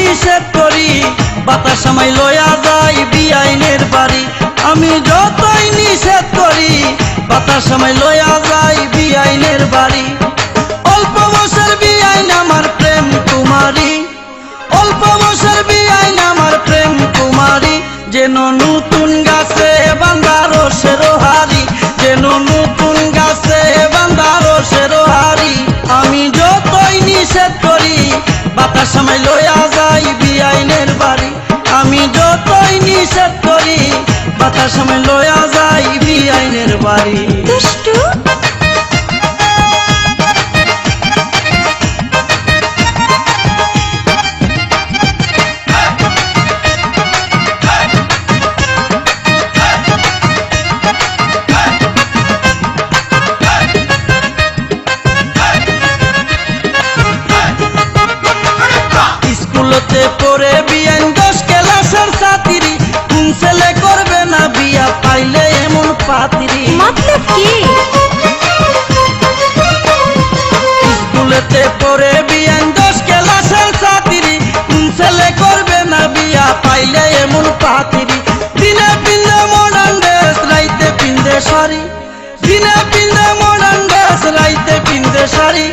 নিষেধ করি বাতাস আমায় লয়া যায় বিআইনের বাড়ি। আমি যতই নিষেধ করি বাতাস আমায় লয়া যায় বিআইনের বাড়ি। অল্প বয়সের বিআইন আমার প্রেম কুমারী, অল্প বয়সের বিআইন আমার প্রেম কুমারী। যেন নতুন গাছে বাঁধা রসের হাড়ি, যেন নতুন গাছে বাঁধা রসের হাড়ি। আমি যতই নিষেধ করি বাতাস আমায় লয়া যায় বিআইনের বাড়ি। আমি যতই নিষেধ করি বাতাস আমায় লয়া যায় বিআইনের বাড়ি। দুষ্টু স্কুলতে পড়ে বিআইন 10 ক্লাসের ছাত্রী, কোন ছেলে করবে না বিয়া পাইলে এমন পাত্রী। মতলব কি? স্কুলতে পড়ে বিআইন 10 ক্লাসের ছাত্রী, কোন ছেলে করবে না বিয়া পাইলে এমন পাত্রী। দিনে পিন্ধে মডার্ন ড্রেস, রাইতে পিন্ধে শাড়ি, দিনে পিন্ধে মডার্ন ড্রেস, রাইতে পিন্ধে শাড়ি।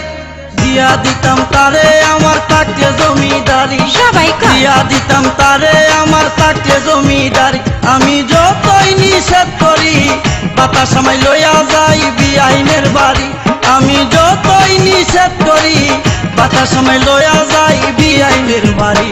দিয়া দিতাম তারে আমার থাকতে জমিদারি, সবাই কয়। দিয়া দিতাম তারে আমার থাকতে জমিদারি। আমি যতই নিষেধ করি বাতাস আমায় লইয়া যাই বিআইনের বাড়ি। আমি যতই নিষেধ করি বাতাস আমায় লইয়া যাই বিআইনের বাড়ি।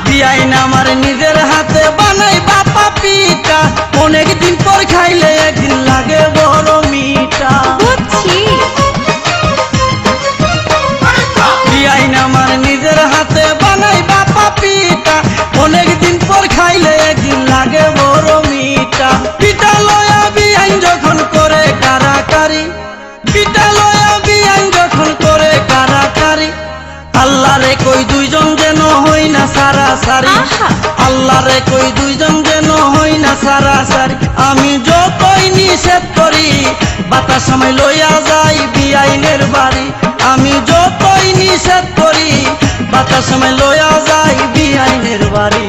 বিআইন আমার নিজের হাতে বানাই বাপা পিঠা, অনেকদিন পর খাইলে একদিন লাগে বড় মিঠা। বুঝছি। বিআইন আমার নিজের হাতে বানাই বাপা পিঠা, অনেকদিন পর খাইলে একদিন লাগে বড় মিঠা। পিঠা লয়া বিআইন যখন করে কারাকারি, পিঠা লয়া বিআইন যখন করে কারাকারি। আল্লাহ রে কই দুইজন যেন হই না সারাসারি, আল্লাহ রে কই দুইজন যেন হই না সারাসারি। আমি যতই নিষেধ করি বাতাস আমায় লইয়া যাই বিআইনের বাড়ি। আমি যতই নিষেধ করি বাতাস আমায় লইয়া যাই বিআইনের বাড়ি।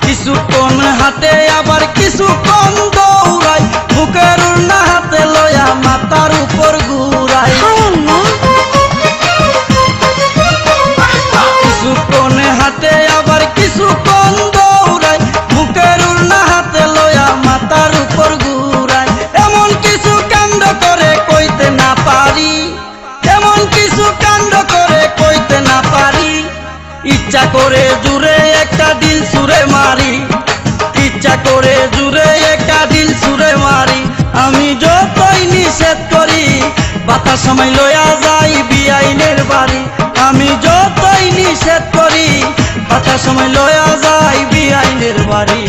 কিছুক্ষণ হাতে আবার কিছুক্ষণ দৌড়াই, বুকের উড়না হাতে লয়া মাথার উপর ঘুরাই। হায় আল্লাহ। কিছুক্ষণ হাতে আবার কিছুক্ষণ দৌড়াই, বুকের উড়না হাতে লয়া মাথার উপর ঘুরাই। এমন কিছু কাণ্ড করে কইতে না পারি, এমন কিছু কাণ্ড করে কইতে না পারি। ইচ্ছা করে জুড়ে একটা দিল সুরে মারি, ইচ্ছা করে জুড়ে একটা দিল সুরে মারি। আমি যতই নিষেধ করি বাতাস আমায় লয়া যাই বিআইনের বাড়ি। আমি যতই নিষেধ করি বাতাস আমায় লয়া যাই বিআইনের বাড়ি।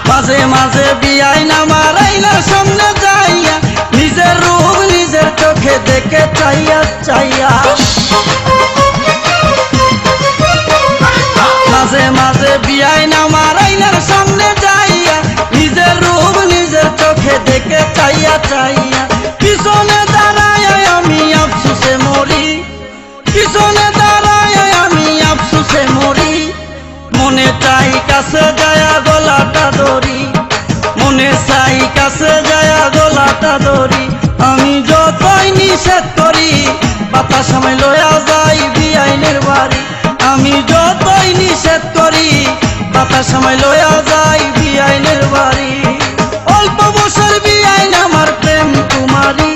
মাঝে মাঝে বিআইন আমার আইনার সামনে যাইয়া নিজের রূপ নিজের চোখে দেখে চাইয়া চাইয়া। মাঝে মাঝে বিআইন আমার আইনার সামনে যাইয়া নিজের রূপ নিজের চোখে দেখে চাইয়া চাইয়া। পিছনে দাঁড়ায় আমি আফসোসে মরি, পিছনে দাঁড়ায় আমি আফসোসে মরি। মনে চাই কাছে যায়া গলাটা ধরি, মনে চাই কাছে যায়া গলাটা ধরি। আমি যতই নিষেধ করি বাতাস আমায় লয়া যায় বিআইনের বাড়ি। আমি যতই নিষেধ করি বাতাস আমায় লয়া যায় বিআইনের বাড়ি। অল্প বছর বিআইন আমার প্রেম কুমারী,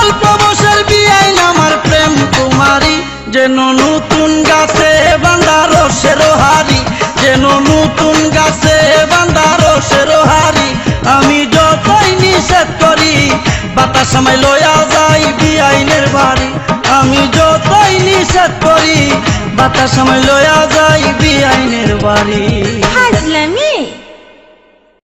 অল্প বছর বিআইন আমার প্রেম কুমারী। যেন নতুন গাছে বাঁধা রসের হারি, যেন নতুন গাছে বাঁধা রসের হারি। আমি যতই নিষেধ করি বাতাস আমায় লয়া যায় বিআইনের বাড়ি। আমি যতই নিষেধ করি বাতাস আমায় লয়া যায় বিআইনের বাড়ি। হাজলামি